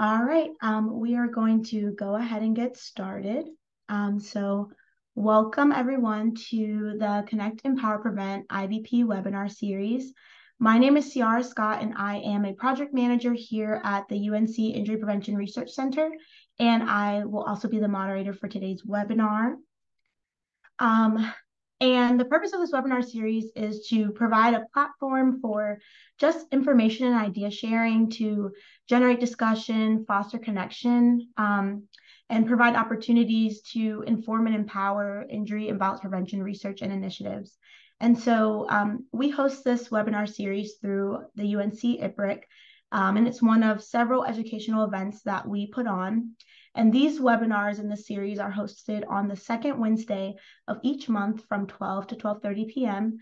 All right, we are going to go ahead and get started. So welcome everyone to the Connect, Empower, Prevent IBP webinar series. My name is Ciara Scott, and I am a project manager here at the UNC Injury Prevention Research Center, and I will also be the moderator for today's webinar. And the purpose of this webinar series is to provide a platform for just information and idea sharing to generate discussion, foster connection, and provide opportunities to inform and empower injury and violence prevention research and initiatives. And so we host this webinar series through the UNC IPRC, and it's one of several educational events that we put on. And these webinars in the series are hosted on the second Wednesday of each month from 12 to 12:30 p.m.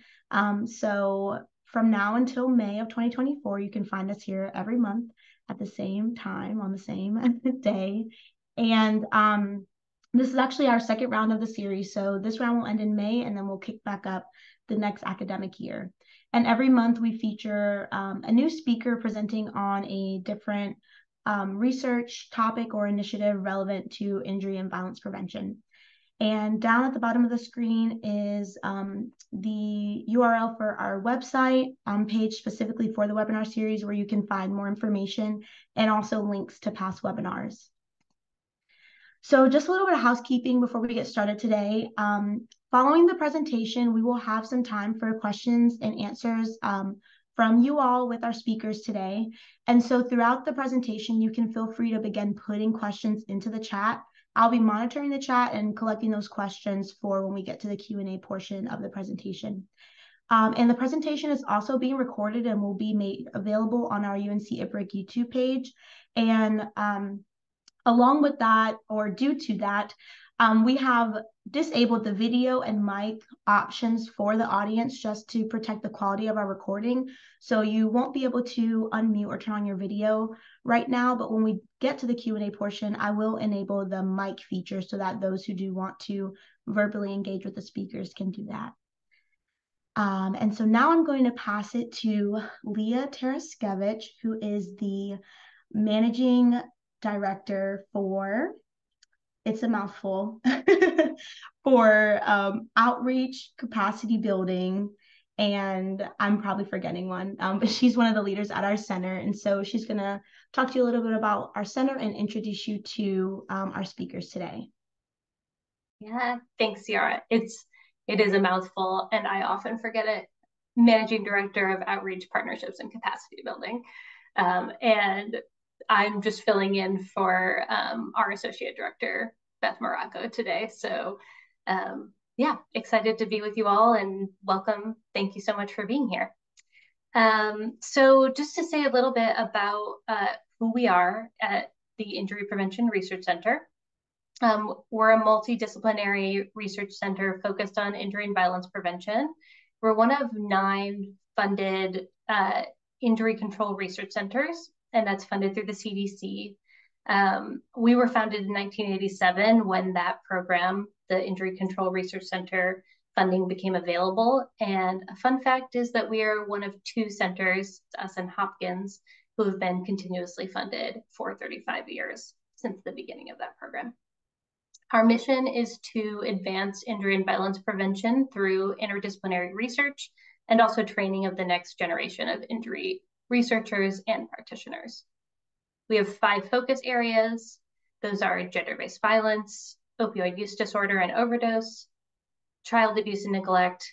So from now until May of 2024, you can find us here every month at the same time on the same day. And this is actually our second round of the series. So this round will end in May, and then we'll kick back up the next academic year. And every month we feature a new speaker presenting on a different research topic or initiative relevant to injury and violence prevention. And down at the bottom of the screen is the URL for our website page specifically for the webinar series, where you can find more information and also links to past webinars. So just a little bit of housekeeping before we get started today. Following the presentation, we will have some time for questions and answers from you all with our speakers today. And so throughout the presentation, you can feel free to begin putting questions into the chat. I'll be monitoring the chat and collecting those questions for when we get to the Q&A portion of the presentation. And the presentation is also being recorded and will be made available on our UNC IPRC YouTube page. And along with that, or due to that, we have disabled the video and mic options for the audience just to protect the quality of our recording. So you won't be able to unmute or turn on your video right now, but when we get to the Q&A portion, I will enable the mic feature so that those who do want to verbally engage with the speakers can do that. And so now I'm going to pass it to Leah Taraskevich, who is the Managing Director for, it's a mouthful, for outreach, capacity building, and I'm probably forgetting one, but she's one of the leaders at our center. And so she's gonna talk to you a little bit about our center and introduce you to our speakers today. Yeah, thanks, Ciara. It is a mouthful, and I often forget it. Managing Director of Outreach, Partnerships, and Capacity Building. And I'm just filling in for our Associate Director, Beth Morocco, today. So yeah, excited to be with you all, and welcome. Thank you so much for being here. So just to say a little bit about who we are at the Injury Prevention Research Center. We're a multidisciplinary research center focused on injury and violence prevention. We're one of 9 funded injury control research centers, and that's funded through the CDC. We were founded in 1987 when that program, the Injury Control Research Center funding, became available. And a fun fact is that we are one of 2 centers, us and Hopkins, who have been continuously funded for 35 years since the beginning of that program. Our mission is to advance injury and violence prevention through interdisciplinary research and also training of the next generation of injury researchers and practitioners. We have 5 focus areas. Those are gender-based violence, opioid use disorder and overdose, child abuse and neglect,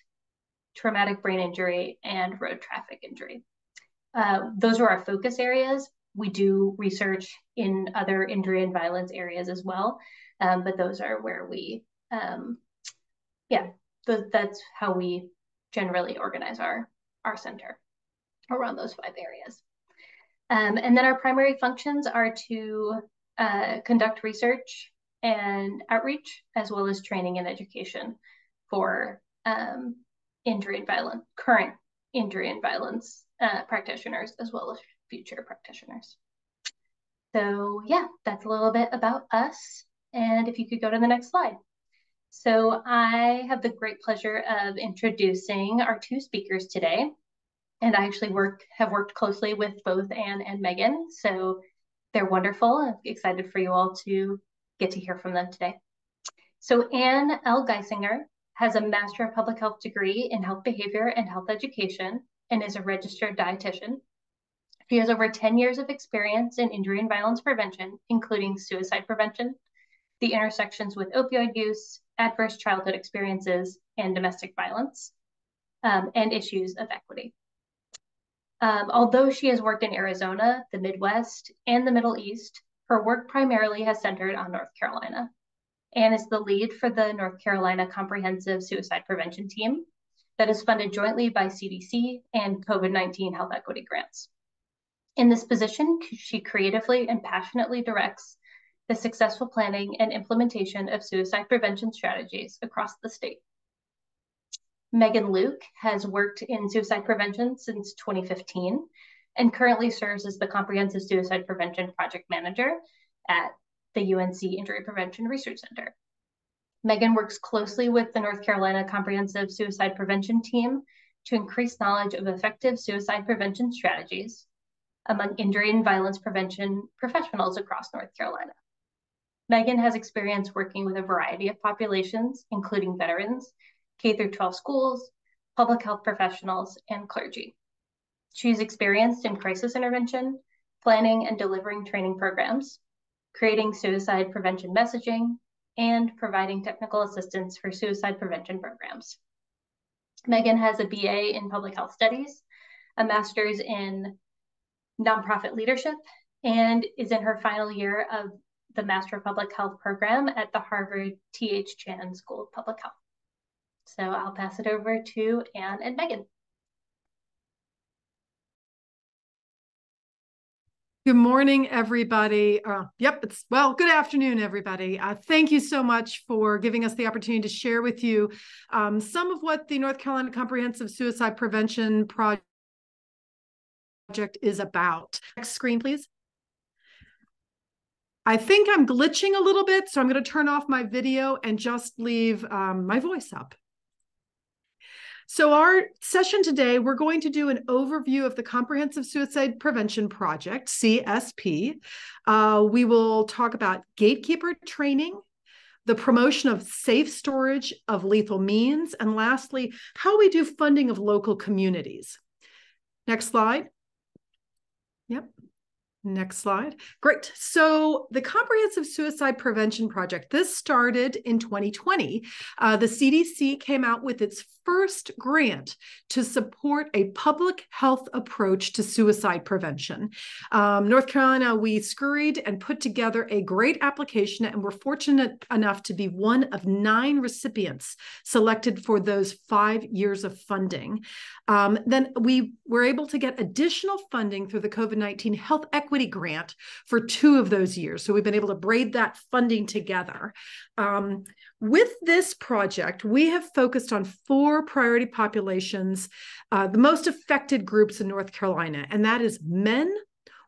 traumatic brain injury, and road traffic injury. Those are our focus areas. We do research in other injury and violence areas as well, but those are where we, that's how we generally organize our center around those 5 areas. And then our primary functions are to conduct research and outreach, as well as training and education for injury and violence, current injury and violence practitioners, as well as future practitioners. So yeah, that's a little bit about us. And if you could go to the next slide. So I have the great pleasure of introducing our 2 speakers today. And I actually have worked closely with both Anne and Megan. So They're wonderful. I'm excited for you all to get to hear from them today. So Anne L. Geissinger has a Master of Public Health degree in health behavior and health education and is a registered dietitian. She has over 10 years of experience in injury and violence prevention, including suicide prevention, the intersections with opioid use, adverse childhood experiences, and domestic violence, and issues of equity. Although she has worked in Arizona, the Midwest, and the Middle East, her work primarily has centered on North Carolina. Anne is the lead for the North Carolina Comprehensive Suicide Prevention Team that is funded jointly by CDC and COVID-19 health equity grants. In this position, she creatively and passionately directs the successful planning and implementation of suicide prevention strategies across the state. Megan Lueck has worked in suicide prevention since 2015 and currently serves as the Comprehensive Suicide Prevention Project Manager at the UNC Injury Prevention Research Center. Megan works closely with the North Carolina Comprehensive Suicide Prevention Team to increase knowledge of effective suicide prevention strategies among injury and violence prevention professionals across North Carolina. Megan has experience working with a variety of populations, including veterans, K-12 schools, public health professionals, and clergy. She's experienced in crisis intervention, planning and delivering training programs, creating suicide prevention messaging, and providing technical assistance for suicide prevention programs. Megan has a BA in public health studies, a master's in nonprofit leadership, and is in her final year of the Master of Public Health program at the Harvard T.H. Chan School of Public Health. So I'll pass it over to Anne and Megan. Good morning, everybody. Good afternoon, everybody. Thank you so much for giving us the opportunity to share with you some of what the North Carolina Comprehensive Suicide Prevention Project is about. Next screen, please. I think I'm glitching a little bit, so I'm going to turn off my video and just leave my voice up. So our session today, we're going to do an overview of the Comprehensive Suicide Prevention Project, CSP. We will talk about gatekeeper training, the promotion of safe storage of lethal means, and lastly, how we do funding of local communities. Next slide. Yep. Next slide. Great. So the Comprehensive Suicide Prevention Project, this started in 2020. The CDC came out with its first grant to support a public health approach to suicide prevention. North Carolina, we scurried and put together a great application, and we're fortunate enough to be one of 9 recipients selected for those 5 years of funding. Then we were able to get additional funding through the COVID-19 Health Equity Grant for 2 of those years. So we've been able to braid that funding together. With this project, we have focused on 4 priority populations, the most affected groups in North Carolina, and that is men,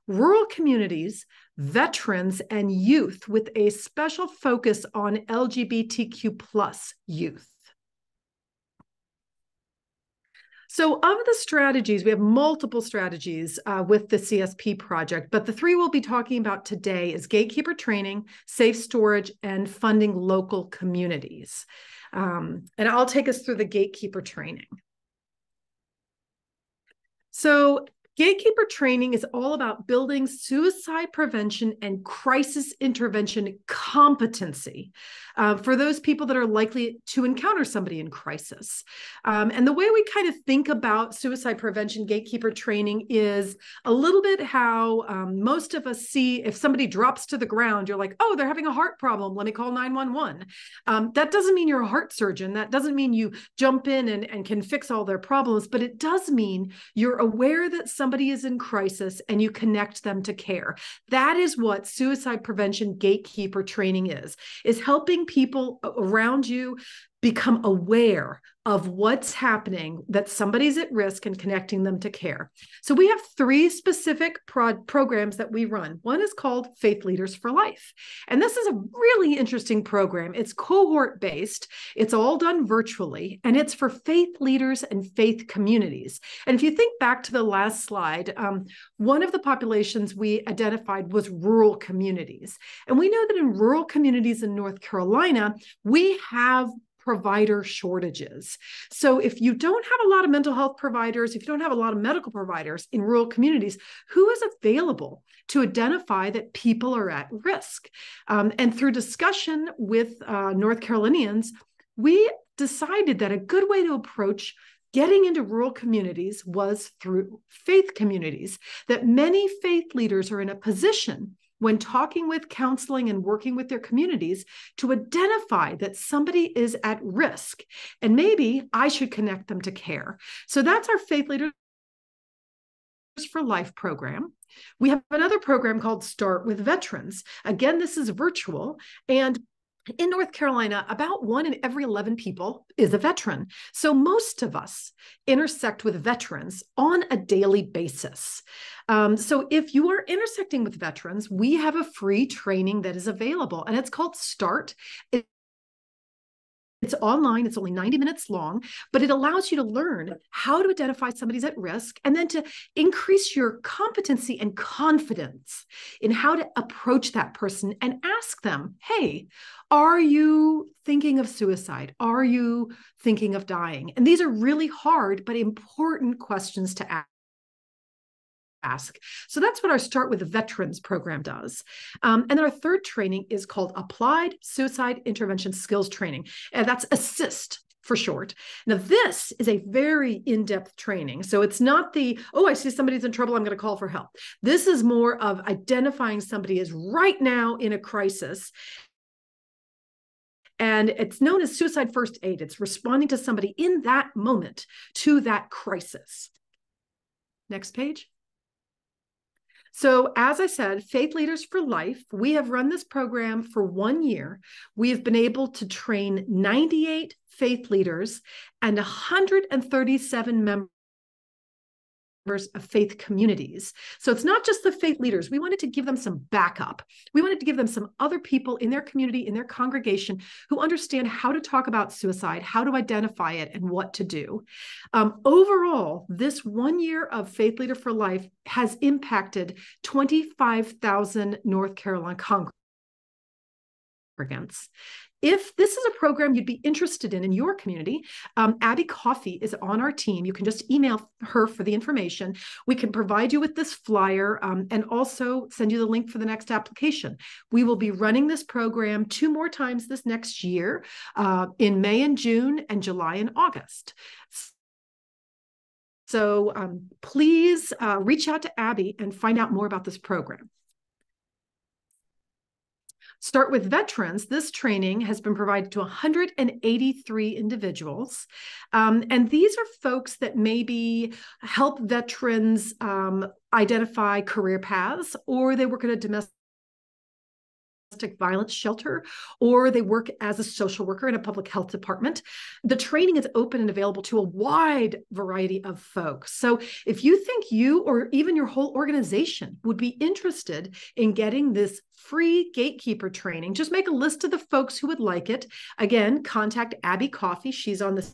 rural communities, veterans, and youth, with a special focus on LGBTQ+ youth. So of the strategies, we have multiple strategies with the CSP project, but the 3 we'll be talking about today is gatekeeper training, safe storage, and funding local communities. And I'll take us through the gatekeeper training. So gatekeeper training is all about building suicide prevention and crisis intervention competency for those people that are likely to encounter somebody in crisis. And the way we kind of think about suicide prevention gatekeeper training is a little bit how most of us see if somebody drops to the ground, you're like, oh, they're having a heart problem, let me call 911. That doesn't mean you're a heart surgeon. That doesn't mean you jump in and can fix all their problems, but it does mean you're aware that somebody is in crisis and you connect them to care. That is what suicide prevention gatekeeper training is helping people around you become aware of what's happening, that somebody's at risk, and connecting them to care. So we have 3 specific programs that we run. One is called Faith Leaders for Life. And this is a really interesting program. It's cohort-based. It's all done virtually, and it's for faith leaders and faith communities. And if you think back to the last slide, one of the populations we identified was rural communities. And we know that in rural communities in North Carolina, we have provider shortages. So if you don't have a lot of mental health providers, if you don't have a lot of medical providers in rural communities, who is available to identify that people are at risk? And through discussion with North Carolinians, we decided that a good way to approach getting into rural communities was through faith communities, that many faith leaders are in a position when talking with, counseling, and working with their communities to identify that somebody is at risk, and maybe I should connect them to care. So that's our Faith Leaders for Life program. We have another program called Start with Veterans. Again, this is virtual, and in North Carolina, about 1 in every 11 people is a veteran. So most of us intersect with veterans on a daily basis. So if you are intersecting with veterans, we have a free training that is available, and it's called Start. It's online, it's only 90 minutes long, but it allows you to learn how to identify somebody's at risk, and then to increase your competency and confidence in how to approach that person and ask them, hey, are you thinking of suicide? Are you thinking of dying? And these are really hard but important questions to ask. So that's what our Start with Veterans program does. And then our third training is called Applied Suicide Intervention Skills Training. And that's ASSIST for short. Now, this is a very in-depth training. So it's not the, oh, I see somebody's in trouble, I'm going to call for help. This is more of identifying somebody is right now in a crisis. And it's known as suicide first aid. It's responding to somebody in that moment to that crisis. Next page. So as I said, Faith Leaders for Life, we have run this program for 1 year. We have been able to train 98 faith leaders and 137 members of faith communities. So it's not just the faith leaders. We wanted to give them some backup. We wanted to give them some other people in their community, in their congregation, who understand how to talk about suicide, how to identify it, and what to do. Overall, this 1 year of Faith Leader for Life has impacted 25,000 North Carolina congregants. If this is a program you'd be interested in your community, Abby Coffey is on our team. You can just email her for the information. We can provide you with this flyer and also send you the link for the next application. We will be running this program 2 more times this next year, in May and June, and July and August. So please reach out to Abby and find out more about this program. Start with Veterans. This training has been provided to 183 individuals. And these are folks that maybe help veterans identify career paths, or they work at a domestic violence shelter, or they work as a social worker in a public health department. The training is open and available to a wide variety of folks. So if you think you or even your whole organization would be interested in getting this free gatekeeper training, just make a list of the folks who would like it. Again, contact Abby Coffey. She's on the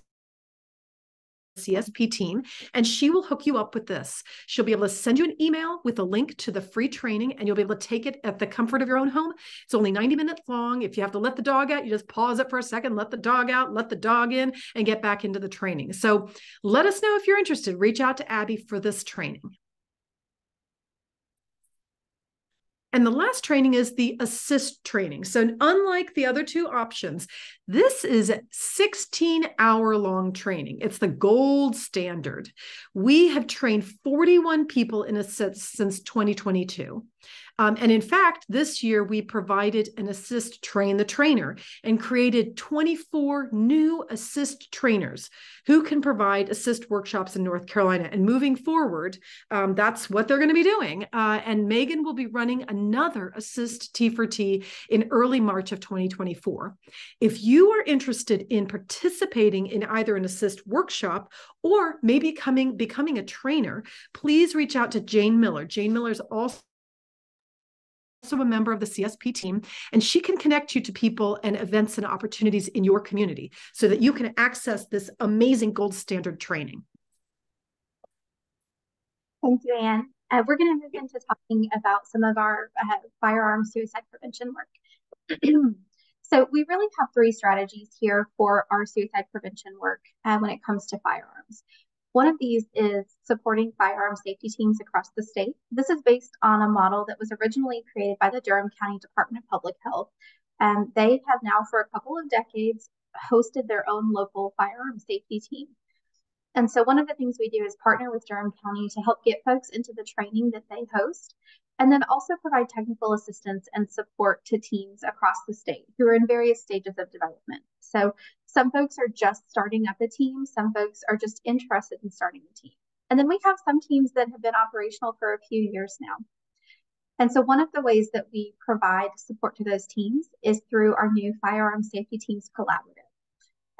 CSP team, and she will hook you up with this. She'll be able to send you an email with a link to the free training, and you'll be able to take it at the comfort of your own home. It's only 90 minutes long. If you have to let the dog out, you just pause it for a second, let the dog out, let the dog in, and get back into the training. So let us know if you're interested. Reach out to Abby for this training. And the last training is the ASSIST training. So unlike the other 2 options, this is a 16-hour-long training. It's the gold standard. We have trained 41 people in ASSIST since 2022. And in fact, this year we provided an assist train the trainer and created 24 new assist trainers who can provide assist workshops in North Carolina. And moving forward, that's what they're going to be doing. And Megan will be running another assist T4T in early March of 2024. If you are interested in participating in either an assist workshop or maybe becoming a trainer, please reach out to Jane Miller. Jane Miller is also a member of the CSP team, and she can connect you to people and events and opportunities in your community so that you can access this amazing gold standard training. Thank you, Anne. We're going to move into talking about some of our firearm suicide prevention work. So we really have three strategies here for our suicide prevention work when it comes to firearms. One of these is supporting firearm safety teams across the state. This is based on a model that was originally created by the Durham County Department of Public Health. They have now, for a couple of decades, hosted their own local firearm safety team. And so one of the things we do is partner with Durham County to help get folks into the training that they host, and then also provide technical assistance and support to teams across the state who are in various stages of development. So some folks are just starting up a team, some folks are just interested in starting a team. And then we have some teams that have been operational for a few years now. And so one of the ways that we provide support to those teams is through our new Firearm Safety Teams Collaborative.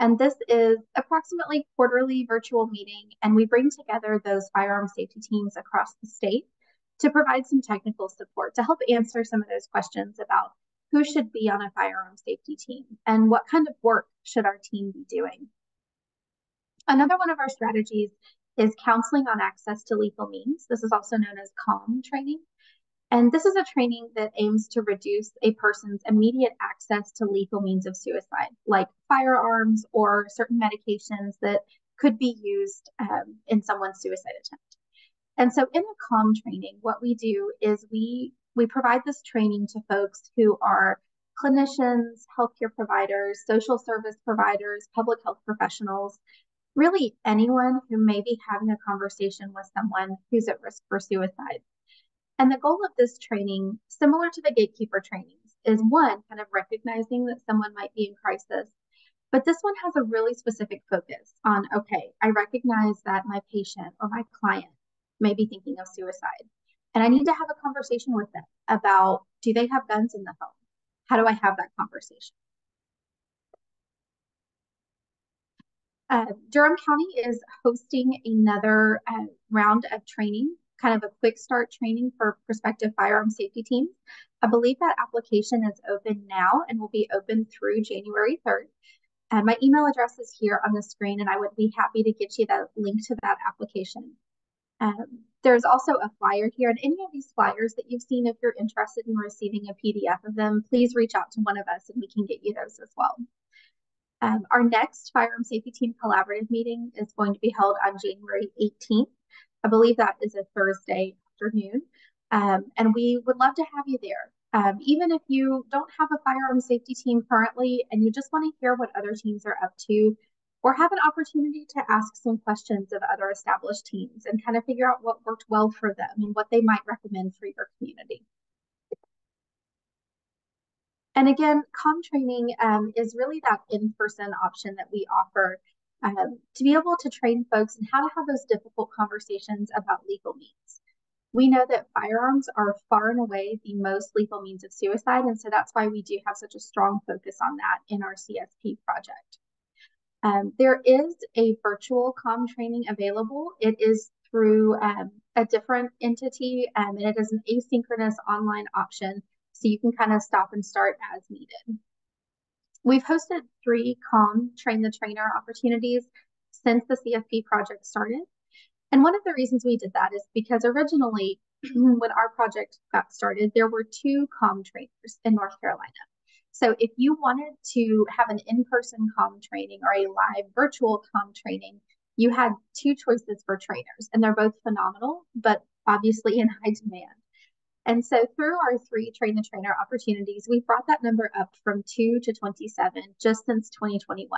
And this is approximately quarterly virtual meeting, and we bring together those firearm safety teams across the state to provide some technical support to help answer some of those questions about who should be on a firearm safety team and what kind of work should our team be doing. Another one of our strategies is counseling on access to lethal means. This is also known as CALM training. And this is a training that aims to reduce a person's immediate access to lethal means of suicide, like firearms or certain medications that could be used in someone's suicide attempt. And so in the CALM training, what we do is we provide this training to folks who are clinicians, healthcare providers, social service providers, public health professionals, really anyone who may be having a conversation with someone who's at risk for suicide. And the goal of this training, similar to the gatekeeper trainings, is one, kind of recognizing that someone might be in crisis, but this one has a really specific focus on, okay, I recognize that my patient or my client may be thinking of suicide, and I need to have a conversation with them about, do they have guns in the home? How do I have that conversation? Durham County is hosting another round of training, kind of a quick start training for prospective firearm safety teams. I believe that application is open now and will be open through January 3rd. My email address is here on the screen, and I would be happy to get you the link to that application. There's also a flyer here, and any of these flyers that you've seen, if you're interested in receiving a PDF of them, please reach out to one of us and we can get you those as well. Our next Firearm Safety Team Collaborative meeting is going to be held on January 18th. I believe that is a Thursday afternoon, and we would love to have you there. Even if you don't have a firearm safety team currently and you just want to hear what other teams are up to, or have an opportunity to ask some questions of other established teams and kind of figure out what worked well for them and what they might recommend for your community. And again, CALM training is really that in-person option that we offer to be able to train folks in how to have those difficult conversations about lethal means. We know that firearms are far and away the most lethal means of suicide, and so that's why we do have such a strong focus on that in our CSP project. There is a virtual CALM training available. It is through a different entity, and it is an asynchronous online option, so you can kind of stop and start as needed. We've hosted 3 CALM Train the Trainer opportunities since the CSP project started. And one of the reasons we did that is because originally, when our project got started, there were 2 CALM trainers in North Carolina. So if you wanted to have an in-person CALM training or a live virtual CALM training, you had 2 choices for trainers, and they're both phenomenal, but obviously in high demand. And so through our 3 Train the Trainer opportunities, we brought that number up from 2 to 27 just since 2021.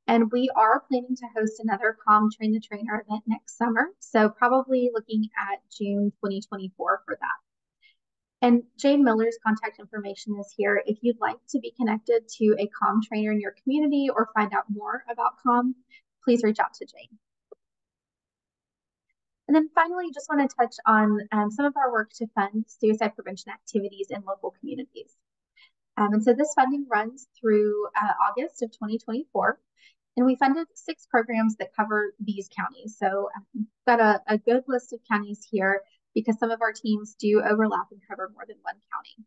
And we are planning to host another CALM Train the Trainer event next summer. So probably looking at June 2024 for that. And Jane Miller's contact information is here. If you'd like to be connected to a comm trainer in your community or find out more about comm, please reach out to Jane. And then finally, just want to touch on some of our work to fund suicide prevention activities in local communities. And so this funding runs through August of 2024. And we funded 6 programs that cover these counties. So we've got a good list of counties here because some of our teams do overlap and cover more than one county.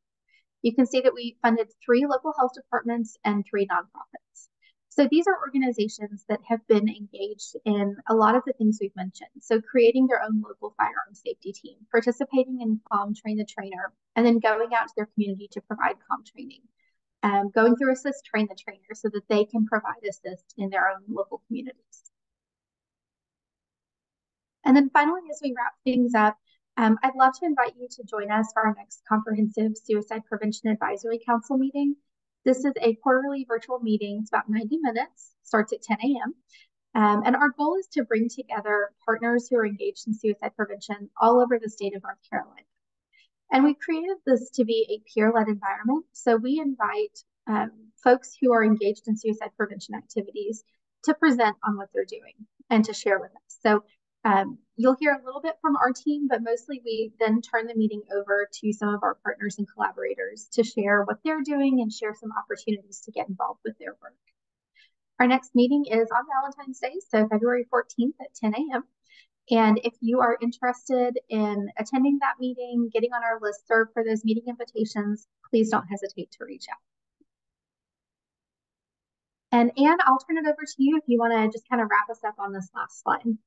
You can see that we funded 3 local health departments and 3 nonprofits. So these are organizations that have been engaged in a lot of the things we've mentioned. So creating their own local firearm safety team, participating in comm Train the Trainer, and then going out to their community to provide comm training. Going through Assist Train the Trainer so that they can provide assist in their own local communities. And then finally, as we wrap things up, I'd love to invite you to join us for our next Comprehensive Suicide Prevention Advisory Council meeting. This is a quarterly virtual meeting. It's about 90 minutes, starts at 10 a.m. And our goal is to bring together partners who are engaged in suicide prevention all over the state of North Carolina. And we created this to be a peer-led environment. So we invite folks who are engaged in suicide prevention activities to present on what they're doing and to share with us. So you'll hear a little bit from our team, but mostly we then turn the meeting over to some of our partners and collaborators to share what they're doing and share some opportunities to get involved with their work. Our next meeting is on Valentine's Day, so February 14th at 10 a.m. And if you are interested in attending that meeting, getting on our listserv for those meeting invitations, please don't hesitate to reach out. And Anne, I'll turn it over to you if you want to just kind of wrap us up on this last slide.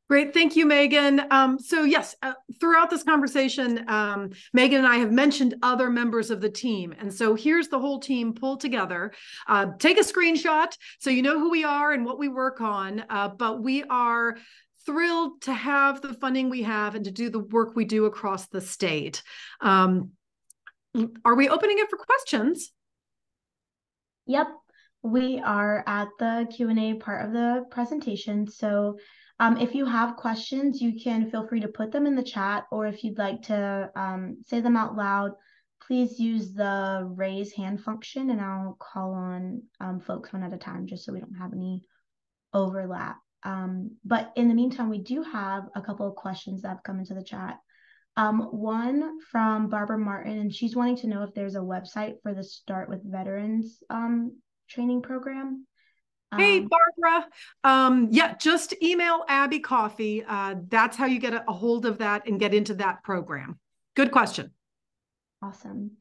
Great. Thank you, Megan. So yes, throughout this conversation, Megan and I have mentioned other members of the team. And so here's the whole team pulled together. Take a screenshot so you know who we are and what we work on. But we are thrilled to have the funding we have and to do the work we do across the state. Are we opening it for questions? Yep. We are at the Q&A part of the presentation. So if you have questions, you can feel free to put them in the chat, or if you'd like to say them out loud, please use the raise hand function and I'll call on folks one at a time just so we don't have any overlap. But in the meantime, we do have a couple of questions that have come into the chat. One from Barbara Martin, and she's wanting to know if there's a website for the Start with Veterans training program. Hey, Barbara. Yeah, just email Abby Coffey. That's how you get a hold of that and get into that program. Good question. Awesome.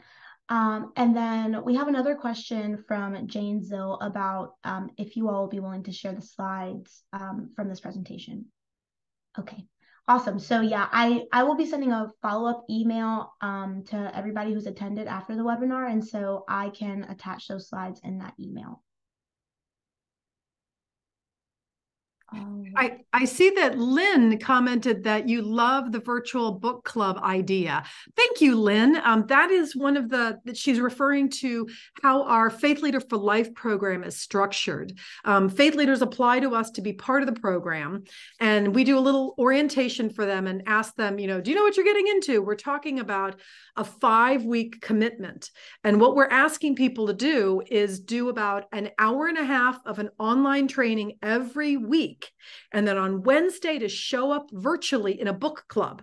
And then we have another question from Jane Zill about if you all will be willing to share the slides from this presentation. Okay, awesome. So yeah, I will be sending a follow-up email to everybody who's attended after the webinar, and so I can attach those slides in that email. I see that Lynn commented that you love the virtual book club idea. Thank you, Lynn. That is one of that she's referring to how our Faith Leader for Life program is structured. Faith leaders apply to us to be part of the program, and we do a little orientation for them and ask them, do you know what you're getting into? We're talking about a 5-week commitment. And what we're asking people to do is do about an hour and a half of an online training every week. And then on Wednesday to show up virtually in a book club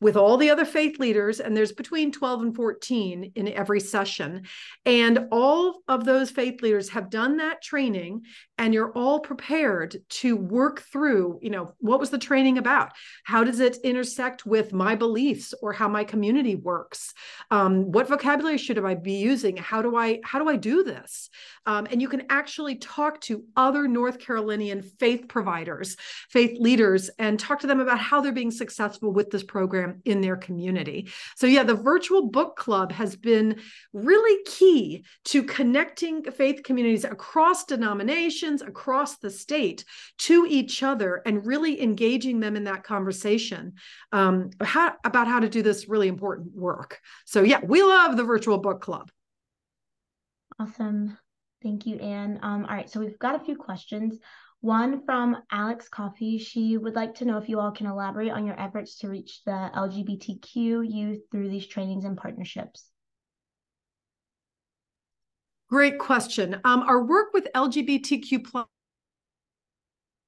with all the other faith leaders, and there's between 12 and 14 in every session. And all of those faith leaders have done that training, and you're all prepared to work through, what was the training about? How does it intersect with my beliefs or how my community works? What vocabulary should I be using? How do I do this? And you can actually talk to other North Carolinian faith providers, faith leaders, and talk to them about how they're being successful with this program in their community. So yeah, the virtual book club has been really key to connecting faith communities across denominations, across the state, to each other and really engaging them in that conversation about how to do this really important work. So yeah, we love the virtual book club. Awesome. Thank you, Anne. All right, so we've got a few questions. One from Alex Coffey. She would like to know if you all can elaborate on your efforts to reach the LGBTQ youth through these trainings and partnerships. Great question. Our work with LGBTQ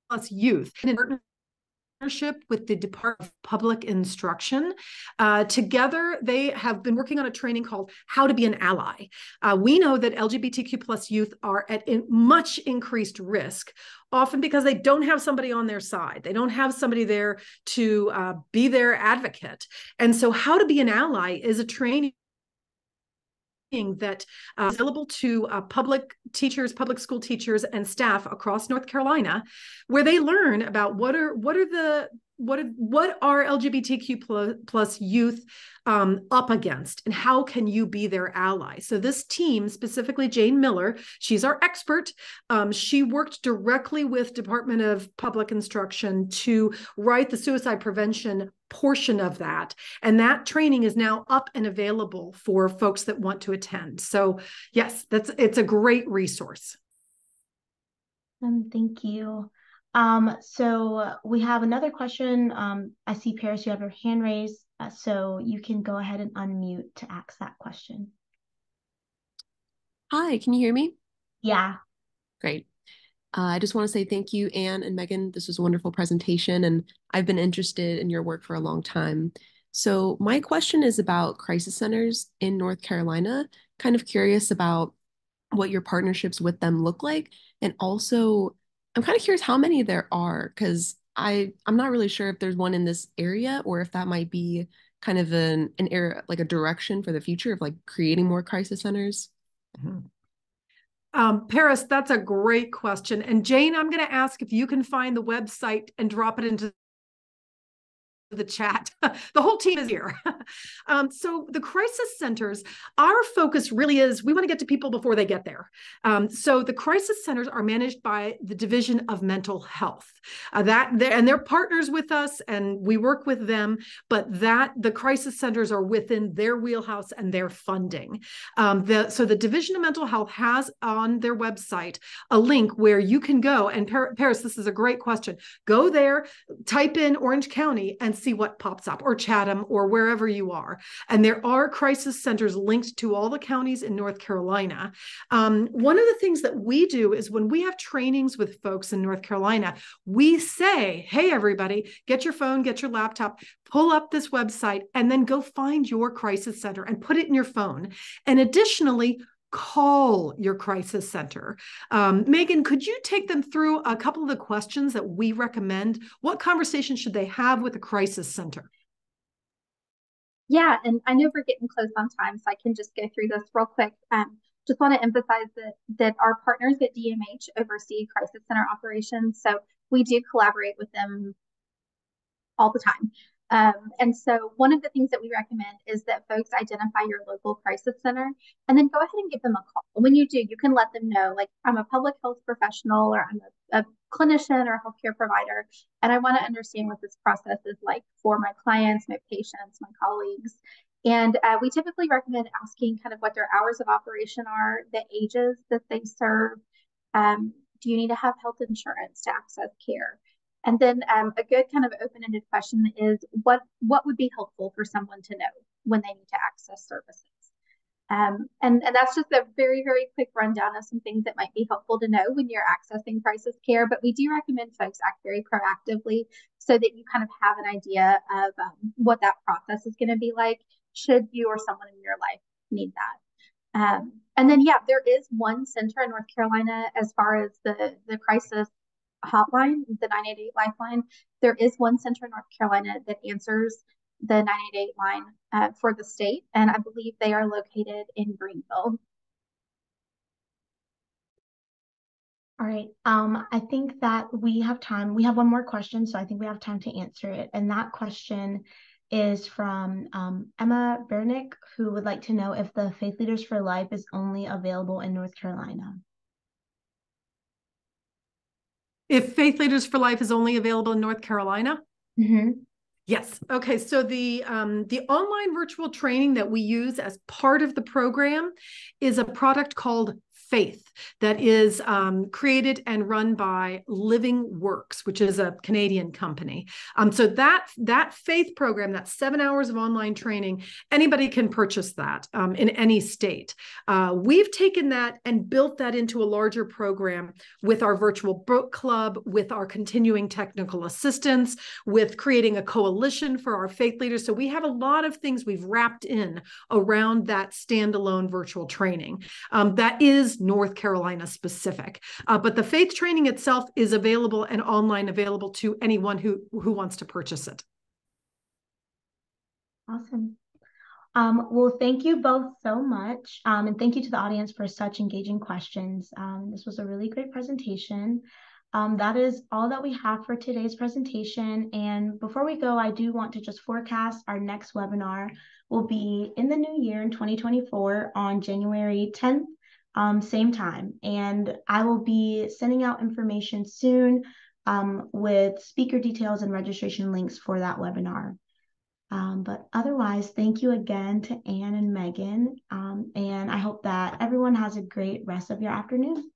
plus youth in partnership with the Department of Public Instruction. Together, they have been working on a training called How to Be an Ally. We know that LGBTQ plus youth are at much increased risk, often because they don't have somebody on their side. They don't have somebody there to be their advocate. And so How to Be an Ally is a training that is available to public teachers, public school teachers, and staff across North Carolina, where they learn about what are LGBTQ plus youth up against, and how can you be their ally? So this team, specifically Jane Miller, she's our expert. She worked directly with Department of Public Instruction to write the suicide prevention portion of that. And that training is now up and available for folks that want to attend. So yes, it's a great resource. Thank you. So we have another question. I see, Paris, you have your hand raised, so you can go ahead and unmute to ask that question. Hi, can you hear me? Yeah. Great. I just want to say thank you, Anne and Megan. This was a wonderful presentation, and I've been interested in your work for a long time. So my question is about crisis centers in North Carolina. Kind of curious about what your partnerships with them look like. And also, I'm kind of curious how many there are, because I'm not really sure if there's one in this area or if that might be kind of an area, like a direction for the future of like creating more crisis centers. Mm-hmm. Paris, that's a great question. And Jane, I'm going to ask if you can find the website and drop it into the chat. The whole team is here. So the crisis centers, our focus really is we want to get to people before they get there. So the crisis centers are managed by the Division of Mental Health. And they're partners with us, and we work with them, but the crisis centers are within their wheelhouse and their funding. So the Division of Mental Health has on their website a link where you can go, and Paris, this is a great question. Go there, type in Orange County, and see what pops up, or Chatham, or wherever you are. And there are crisis centers linked to all the counties in North Carolina. One of the things that we do is when we have trainings with folks in North Carolina, we say, hey, everybody, get your phone, get your laptop, pull up this website, and then go find your crisis center and put it in your phone. And additionally, call your crisis center. Megan, could you take them through a couple of the questions that we recommend? What conversation should they have with a crisis center? Yeah, and I know we're getting close on time, so I can just go through this real quick. Just want to emphasize that our partners at DMH oversee crisis center operations, so we do collaborate with them all the time. And so one of the things that we recommend is that folks identify your local crisis center and then go ahead and give them a call. When you do, you can let them know, like, I'm a public health professional, or I'm a clinician or a healthcare provider, and I want to understand what this process is like for my clients, my patients, my colleagues. And we typically recommend asking kind of what their hours of operation are, the ages that they serve. Do you need to have health insurance to access care? And then a good kind of open-ended question is what would be helpful for someone to know when they need to access services? And that's just a very, very quick rundown of some things that might be helpful to know when you're accessing crisis care. But we do recommend folks act very proactively so that you kind of have an idea of what that process is going to be like should you or someone in your life need that. And then, yeah, there is one center in North Carolina as far as the crisis hotline, the 988 lifeline. There is one center in North Carolina that answers the 988 line for the state, and I believe they are located in Greenville. All right. I think that we have time. We have one more question, so I think we have time to answer it. And that question is from Emma Bernick, who would like to know if the Faith Leaders for Life is only available in North Carolina. If Faith Leaders for Life is only available in North Carolina? Mm-hmm. Yes. Okay. So the online virtual training that we use as part of the program is a product called Faith. that is created and run by Living Works, which is a Canadian company. So that faith program, that 7 hours of online training, anybody can purchase that in any state. We've taken that and built that into a larger program with our virtual book club, with our continuing technical assistance, with creating a coalition for our faith leaders. So we have a lot of things we've wrapped in around that standalone virtual training that is North Carolina specific. But the faith training itself is available and online available to anyone who wants to purchase it. Awesome. Well, thank you both so much. And thank you to the audience for such engaging questions. This was a really great presentation. That is all that we have for today's presentation. And before we go, I do want to just forecast our next webinar will be in the new year in 2024 on January 10th, same time. And I will be sending out information soon with speaker details and registration links for that webinar. But otherwise, thank you again to Anne and Megan. And I hope that everyone has a great rest of your afternoon.